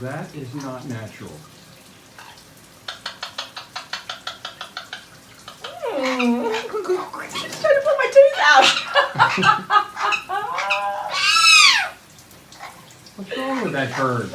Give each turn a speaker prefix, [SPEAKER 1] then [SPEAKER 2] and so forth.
[SPEAKER 1] That is not natural.
[SPEAKER 2] She's trying to pull my tooth out.
[SPEAKER 1] What's wrong with that bird?